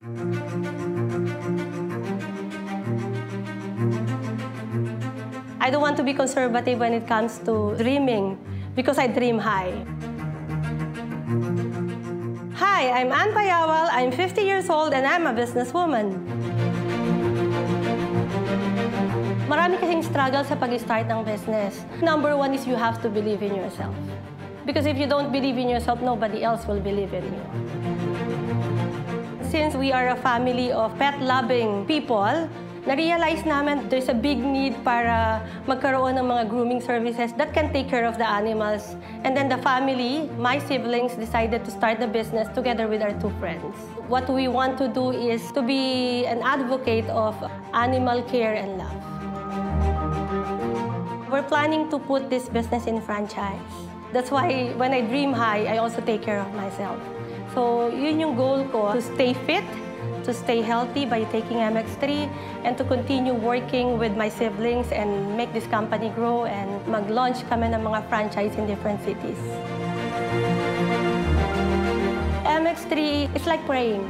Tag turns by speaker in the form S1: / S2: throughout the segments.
S1: I don't want to be conservative when it comes to dreaming because I dream high. Hi, I'm Ann Payawal. I'm 50 years old and I'm a businesswoman. Marami kasing struggle sa pag-start ng business. Number one is you have to believe in yourself. Because if you don't believe in yourself, nobody else will believe in you. Since we are a family of pet-loving people, na-realize namin there's a big need para magkaroon ng mga grooming services that can take care of the animals. And then the family, my siblings, decided to start the business together with our two friends. What we want to do is to be an advocate of animal care and love. We're planning to put this business in franchise. That's why when I dream high, I also take care of myself. So yun yung goal ko, to stay fit, to stay healthy by taking MX3, and to continue working with my siblings and make this company grow and mag-launch kami ng mga franchise in different cities. MX3 is like praying.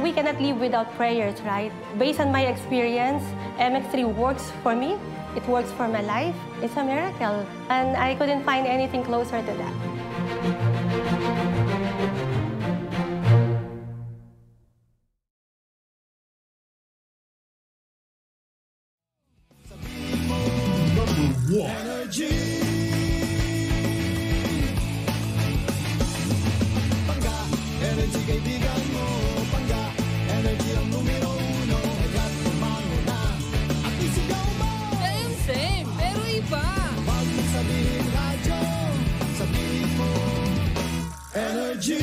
S1: We cannot live without prayers, right? Based on my experience, MX3 works for me. It works for my life. It's a miracle. And I couldn't find anything closer to that.
S2: Energy. Pangga, energy kaibigan mo. Pangga, energy ang numero uno. Kaya't tumango na at isigaw mo.
S3: Same, pero iba.
S2: Wag mo sabihin radyo, sabihin mo energy.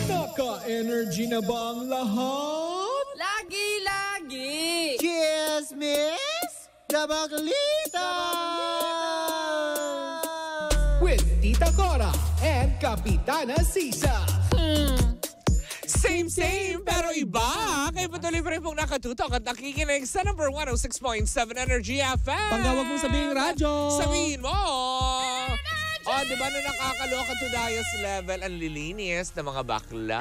S2: Naka-energy na ba ang lahat?
S3: Lagi-lagi.
S2: Yes, miss! The Baglitas! With Tita Cora and Kapitana Sisa.
S4: Same, pero iba. Kayo patuloy pa rin pong nakatutok at nakikinig sa number 106.7 Energy FM.
S5: Panggawag mo sabihin radyo.
S4: Sabihin mo. Oh, di ba na nakakaloka to Dayas level ang lilinis ng mga bakla?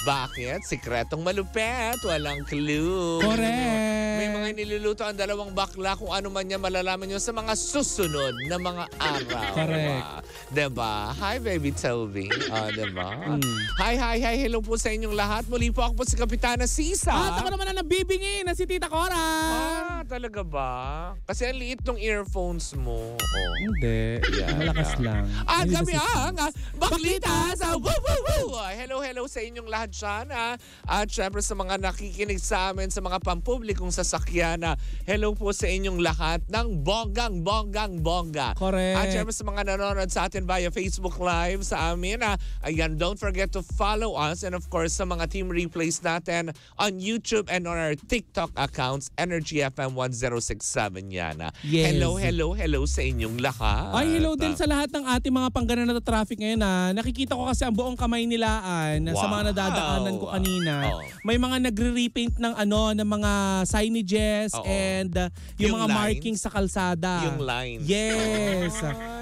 S4: Bakit? Sikretong malupet. Walang clue.
S5: Correct.
S4: May mga niluluto ang dalawang bakla kung ano man niya malalaman nyo sa mga susunod na mga araw.
S5: Correct.
S4: Diba? Hi, baby Toby. Diba? Hi. Hello po sa inyong lahat. Muli po ako po si Kapitana Sisa.
S5: At ako naman ang nabibingi na si Tita Cora.
S4: Talaga ba? Kasi ang liit ng earphones mo. Oh.
S5: Hindi. Malakas lang.
S4: At kami ang Baglitas! Woo! Hello sa inyong lahat dyan. At syempre sa mga nakikinig sa amin sa mga pampublikong sasakyan. Hello po sa inyong lahat ng bonggang-bongga.
S5: Correct.
S4: At syempre sa mga nanonood sa atin via Facebook Live sa amin. Ayan, don't forget to follow us. And of course, sa mga team replays natin on YouTube and on our TikTok accounts, Energy FM 1067 yan.
S5: Yes.
S4: Hello sa inyong lahat.
S5: Ay, hello din sa lahat ng ating mga pangganan na traffic ngayon. Nakikita ko kasi ang buong kamay nilaan sa mga nadadaanan ko kanina. May mga nagre-repaint ng ng mga signages and yung mga
S4: lines?
S5: markings sa kalsada.
S4: Yung lines.
S5: Yes.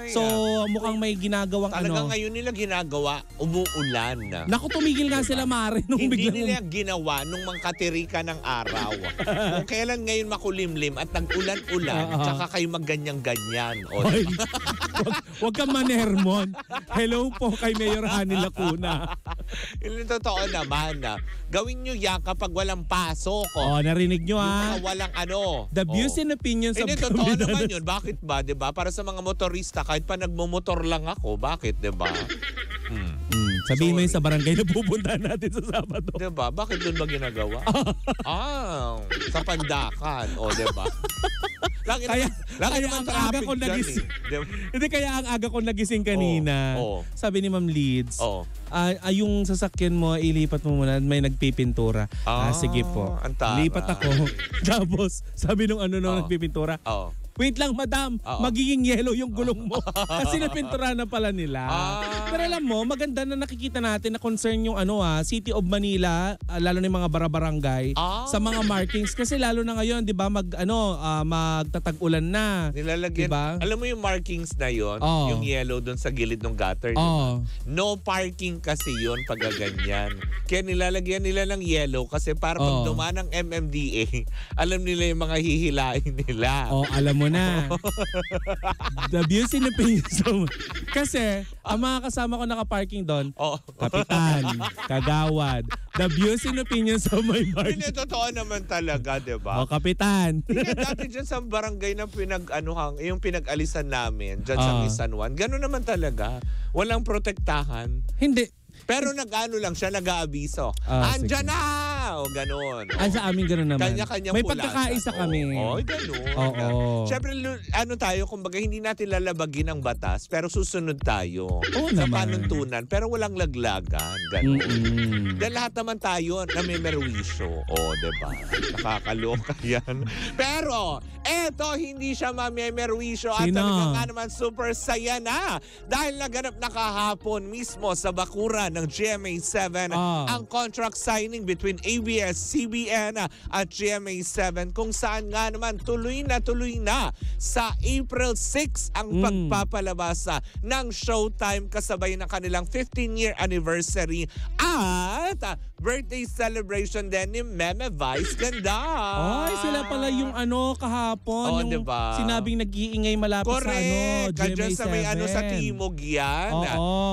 S5: So, mukhang may ginagawang
S4: Talagang ngayon nila ginagawa, umuulan.
S5: Naku, tumigil nga sila, Mare. Nung
S4: Hindi
S5: biglang
S4: nila ginawa nung mangkatirika ng araw. Kung kailan ngayon makulimlim at nag-ulan-ulan, tsaka kayo magganyan-ganyan.
S5: Ay, wag kang manermon. Hello po kay Mayor Hani Lacuna.
S4: Yung totoo naman. Gawin nyo yan kapag walang pasok.
S5: Narinig nyo
S4: Yung mga walang
S5: The views and opinions of
S4: Hindi, totoo naman yun. Bakit ba, diba? Para sa mga motorista, kahit pa nagmumotor lang ako, bakit, diba?
S5: Sabihin mo yun sa barangay na pupuntahan natin sa Sabado.
S4: Diba? Bakit doon ba ginagawa? Sa Pandakan. Diba? Lagi naman traffic dyan eh.
S5: Hindi, kaya ang aga ko nagising kanina. Sabi ni Ma'am Leeds, yung sasakyan mo, ilipat mo muna, may nagpipintura. Sige po. Lipat ako. Tapos, sabi nung nagpipintura, wait lang, madam, magiging yellow yung gulong mo. Kasi napintura na pala nila. Pero alam mo, maganda na nakikita natin na concern yung City of Manila, lalo na yung mga barabarangay sa mga markings kasi lalo na ngayon, 'di ba, magtatag-ulan na.
S4: Nilalagyan.
S5: Diba?
S4: Alam mo yung markings na 'yon, yung yellow doon sa gilid ng gutter, diba? No parking kasi 'yon pag ganyan. Kaya nilalagyan nila ng yellow kasi para pag dumaan ng MMDA, alam nila yung mga hihilain nila.
S5: Alam mo na. The views in the kasi ang mga kasama ko nakaparking doon, kapitan, kagawad, the views and opinions of my party.
S4: Hindi, totoo naman talaga, diba?
S5: Kapitan.
S4: Hindi, dati dyan sa barangay na yung pinag-alisan namin, dyan sa San Juan, gano'n naman talaga. Walang protektahan.
S5: Hindi.
S4: Pero lang siya, nag-aabiso. Andyan na! O gano'n.
S5: Sa amin gano'n naman.
S4: Kanya-kanyang
S5: may
S4: pulasan.
S5: pagkakaisa kami.
S4: Gano'n. Siyempre, kumbaga hindi natin lalabagin ang batas, pero susunod tayo sa panuntunan. Pero walang laglagan. Gano'n. Dahil lahat naman tayo na may merwisyo. Diba? Nakakaloka yan. Pero, eto, hindi siya mamemerwisyo. At talaga nga naman super saya na. Dahil naganap na kahapon mismo sa bakuran ng GMA7 ang contract signing between ABS-CBN at GMA7 kung saan nga naman tuloy na sa April 6 ang pagpapalabas ng Showtime kasabay ng kanilang 15-year anniversary at birthday celebration din ni Meme Vice Ganda.
S5: Sila pala yung kahapon, yung
S4: diba?
S5: Sinabing nag-iingay malapit
S4: Correct.
S5: sa GMA7.
S4: Sa may sa Timog yan.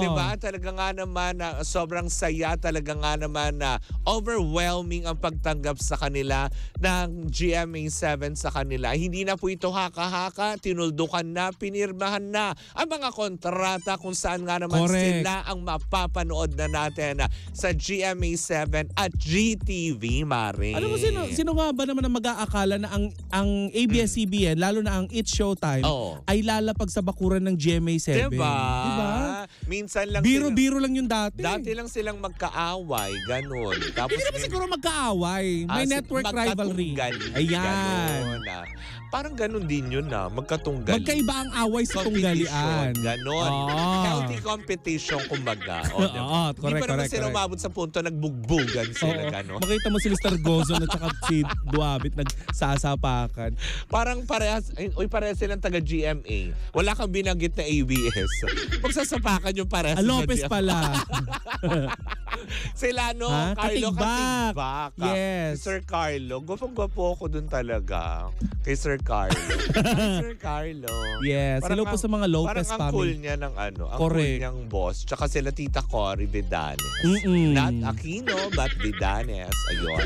S4: Diba? Talaga nga naman sobrang saya, talaga nga naman overwhelming ang pagtanggap sa kanila ng GMA7 sa kanila. Hindi na po ito haka-haka, tinuldukan na, pinirmahan na ang mga kontrata kung saan nga naman sila ang mapapanood na natin sa GMA7 at GTV, Mare.
S5: Alam mo, sino nga ba naman ang mag-aakala na ang ABS-CBN, lalo na ang It's Showtime, ay lalapag sa bakuran ng GMA7?
S4: Diba? Minsan lang
S5: biro-biro lang yung dati.
S4: Dati lang silang magkaaway, ganun. Tapos
S5: hindi naman siguro magkaaway. May network rivalry. Ayan.
S4: Ganun, parang ganun din yun magkatunggali.
S5: Magkaiba ang away sa tunggalian.
S4: Ganon. Healthy competition, kumbaga. Hindi pa naman sila umabot sa punto nagbugbugan sila. Ganon.
S5: Makita mo si Mr. Gozon at saka si Duabit nagsasapakan.
S4: Parang parehas silang taga-GMA. Wala kang binanggit na ABS. Magsasapakan yung parehas.
S5: Lopez pala.
S4: Sila Carlo Katigbak.
S5: Yes.
S4: Si Sir Carlo. Gwapong-gwapo ako dun talaga. Kay Sir Carlo. Sir Carlo.
S5: Yes. Hello po sa mga Lopez
S4: parang
S5: family.
S4: Parang ang cool niya ng ang cool niyang boss. Tsaka sila Tita Cory Vidanes. Not Aquino, but Vidanes. Ayun.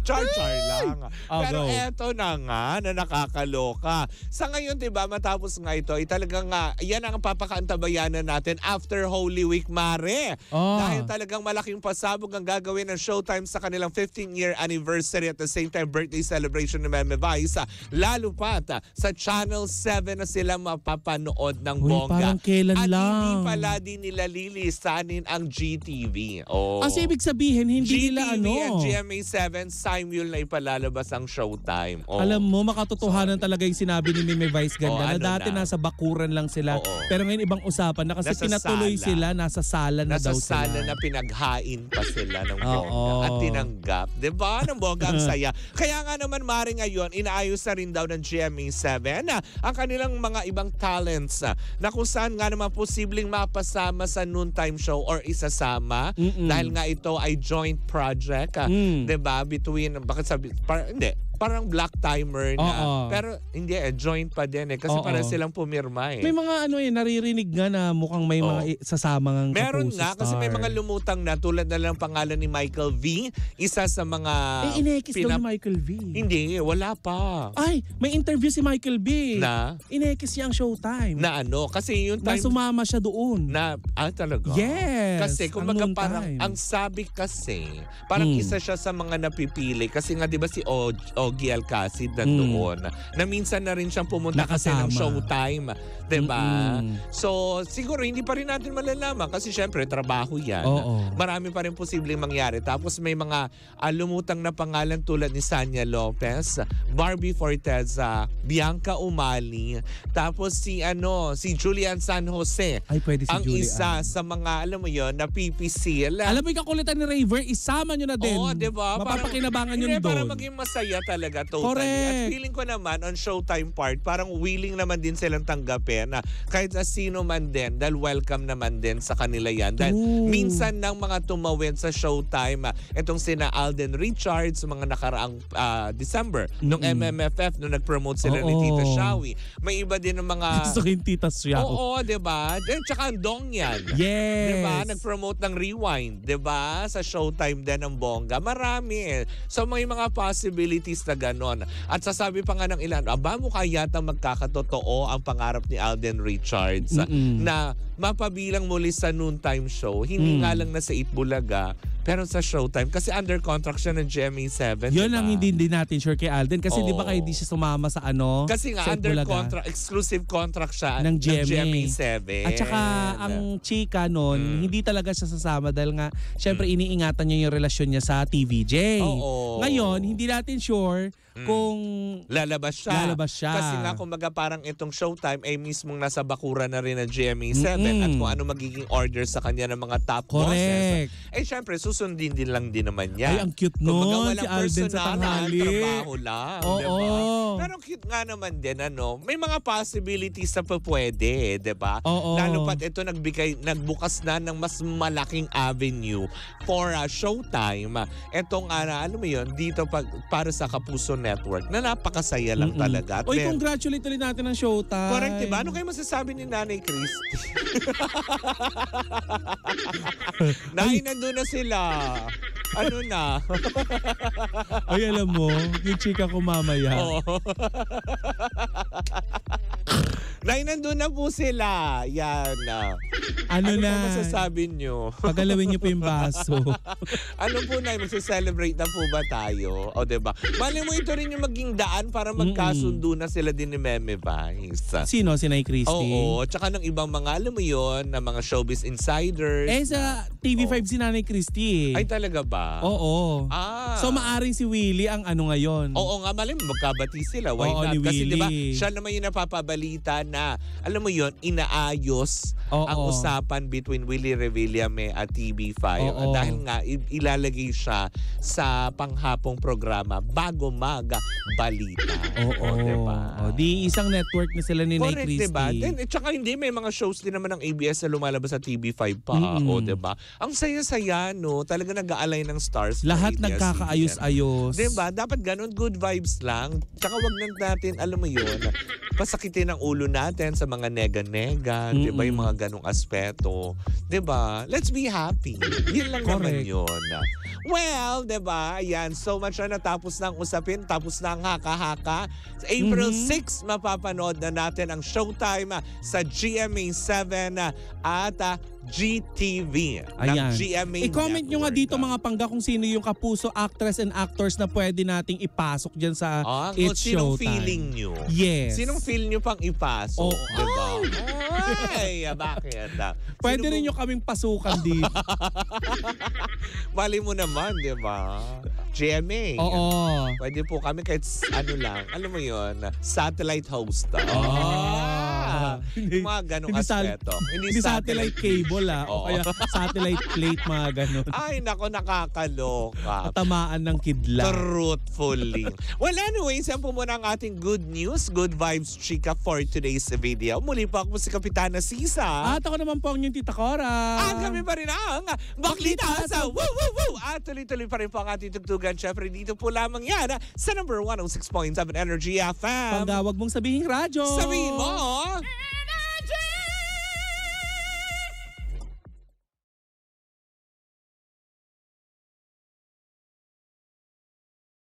S4: Char-char lang. Pero eto na nga, na nakakaloka. Sa ngayon, diba, matapos nga ito, talagang yan ang papakaantabayanan natin after Holy Week, Mare. Dahil talagang malaking pasabog ang gagawin ng Showtime sa kanilang 15-year anniversary at the same time birthday celebration ni Meme Vice. Lalo pa sa Channel 7 na sila mapapanood ng bongga.
S5: Parang kailan
S4: at
S5: lang.
S4: Hindi pala din nila lilisanin ang GTV.
S5: Kasi ibig sabihin, hindi nila
S4: GTV at GMA7 simul na ipalalabas ang Showtime.
S5: Alam mo, makatotohanan talaga yung sinabi ni Meme Vice Ganda na dati nasa bakuran lang sila. Pero ngayon ibang usapan na kasi pinatuloy sila, nasa sala na daw sila.
S4: Nasa sala na pinaghain pa sila ng bongga at tinanggap. Diba? Ng bongga ang saya. Kaya nga naman, Mare, ngayon, inaayos na rin daw ng GMA7 ang kanilang mga ibang talents na kung saan nga naman posibleng mapasama sa noontime show or isasama dahil nga ito ay joint project. Diba? Between, parang black timer na. Pero hindi joint pa din kasi para silang pumirma
S5: May mga naririnig nga na mukhang may mga sasama ng
S4: meron nga kasi may mga lumutang na tulad na lang pangalan ni Michael V. Isa sa mga
S5: inekis daw ni Michael V.
S4: Hindi, wala pa.
S5: Ay, may interview si Michael V.
S4: Na?
S5: Inekis niya ang Showtime.
S4: Na kasi yung time
S5: na sumama siya doon.
S4: Na talaga?
S5: Yes.
S4: Kasi kumbaga parang ang sabi kasi parang isa siya sa mga napipili kasi nga 'di ba si Ogie Alcacid nandoon. Na minsan na rin siyang pumunta kasi ng Showtime. Diba? So, siguro hindi pa rin natin malalaman kasi syempre, trabaho yan. Marami pa rin posibleng mangyari. Tapos may mga lumutang na pangalan tulad ni Sanya Lopez, Barbie Forteza, Bianca Umali, tapos si Julian San Jose.
S5: Ay, pwede si
S4: ang
S5: Julian.
S4: Isa sa mga, alam mo yon, na PPC.
S5: Alam mo yung kakulitan ni Raver, isama nyo na din.
S4: Oo, diba?
S5: Mapapakinabangan yun doon.
S4: Para maging masaya talaga, totally.
S5: Correct.
S4: At feeling ko naman, on Showtime part, parang willing naman din silang tanggapin na kahit sino man din, dahil welcome naman din sa kanila yan. Dahil minsan ng mga tumawid sa Showtime, itong sina Alden Richards, mga nakaraang December, nung MMFF, nung nag-promote sila ni Tita Shawi. May iba din ng mga...
S5: Gusto ko yung Tita Shawi.
S4: Oo, diba? Tsaka ang Dong yan.
S5: Yes.
S4: Diba? Nag-promote ng Rewind. Diba? Sa Showtime din ng bongga. Marami. So may mga possibilities na ganon. At sasabi pa nga ng ilan, aba mo kaya yata magkakatotoo ang pangarap ni Alden Richards na mapabilang muli sa noontime show. Hindi nga lang na sa Itbulaga, pero sa Showtime. Kasi under contract siya ng GMA7.
S5: Yun
S4: diba?
S5: ang hindi natin sure kay Alden. Kasi di ba kayo di siya sumama sa
S4: Kasi nga under
S5: Itbulaga?
S4: contract, exclusive contract siya
S5: ng
S4: GMA7.
S5: At saka ang chika nun, hindi talaga siya sasama dahil nga syempre iniingatan niya yung relasyon niya sa TVJ. Ngayon, hindi natin sure kung
S4: lalabas siya. Kasi nga kumbaga parang itong Showtime ay mismong nasa bakura na rin ng GMA7 at kung ano magiging order sa kanya ng mga top bosses. Eh syempre susundin din lang din naman yan.
S5: Ay, ang cute nun. Si Alden sa tanghali.
S4: Trabaho lang. Diba? Pero cute nga naman din. May mga possibilities na pwede. Diba? Lalo pat ito nagbukas na ng mas malaking avenue for Showtime. Itong alam mo yun, dito para sa Kapuso Network na napakasaya lang talaga.
S5: Oy, congratulate ulit natin ang Showtime.
S4: Correct, diba? Ano kayo masasabi ni Nanay Christy? Nay, nandun na sila. Ano na?
S5: Ay, alam mo, yung chika ko mamaya.
S4: Nay, nandun na po sila. Yan. Ano
S5: na?
S4: masasabi nyo?
S5: Pagalawin nyo po yung baso.
S4: Ano po, Nay? Magse-celebrate na po ba tayo? O, diba? Mali mo ito rin yung maging daan para magkasundo na sila din ni Meme Vice.
S5: Sino? Si Nay Christy?
S4: Oo. Tsaka ng ibang mga, alam mo yun, na mga showbiz insiders.
S5: Sa TV5 si Nanay Christy.
S4: Ay, talaga ba?
S5: Oo. So, maaring si Willie ang ngayon.
S4: Oo nga, mali mo, magkabati sila. Why not? Kasi diba, siya naman yung napapabalita na, alam mo yun, inaayos ang usapan between Willie Revillame at TV5. Dahil nga, ilalagay siya sa panghapong programa bago balita. Diba?
S5: Di isang network na sila ni Nay Christy.
S4: Diba? Tsaka hindi, may mga shows din naman ng ABS na lumalabas sa TV5 pa. Diba? Ang saya-saya, no? Talaga nag-aalay ng stars.
S5: Lahat nagkakaayos-ayos.
S4: Diba? Dapat ganun, good vibes lang. Tsaka wag natin, alam mo yun, pasakitin ang ulo natin sa mga nega-nega. Diba? Yung mga ganung aspeto. Diba? Let's be happy. Yun lang naman yun. Well, diba? Ayan, so much na natapos na ang usapin. Tapos na ang haka-haka. April 6, mapapanood na natin ang Showtime sa GMA7 at GTV.
S5: Ayan.
S4: Ng GMA
S5: I-comment nyo nga dito mga pangga kung sino yung kapuso actress and actors na pwede nating ipasok dyan sa It's
S4: Showtime. Sinong
S5: Showtime.
S4: feeling nyo?
S5: Yes.
S4: Sinong feel nyo pang ipasok? Diba? Ay, bakit?
S5: Pwede rin nyo kaming pasukan dito.
S4: Mali mo naman, diba? GMA. Pwede po kami kahit ano lang. Alam mo yon, satellite host. Yung mga ganong aspeto.
S5: Hindi satellite cable o kaya satellite plate, mga ganon.
S4: Ay, nako, nakakaloka.
S5: Tamaan ng kidlat.
S4: Truthfully. Well, anyways, yan po muna ang ating good news, good vibes, chika for today's video. Muli po ako si Kapitana Sisa.
S5: At ako naman po ang yung Tita Cora.
S4: At kami pa rin ang Baklita sa Woo Woo Woo. At tuloy-tuloy pa rin po ang ating tugtugan. Siyempre, dito po lamang yan sa number 106.7 Energy FM.
S5: Pagka, wag mong sabihin radyo.
S4: Sabihin mo!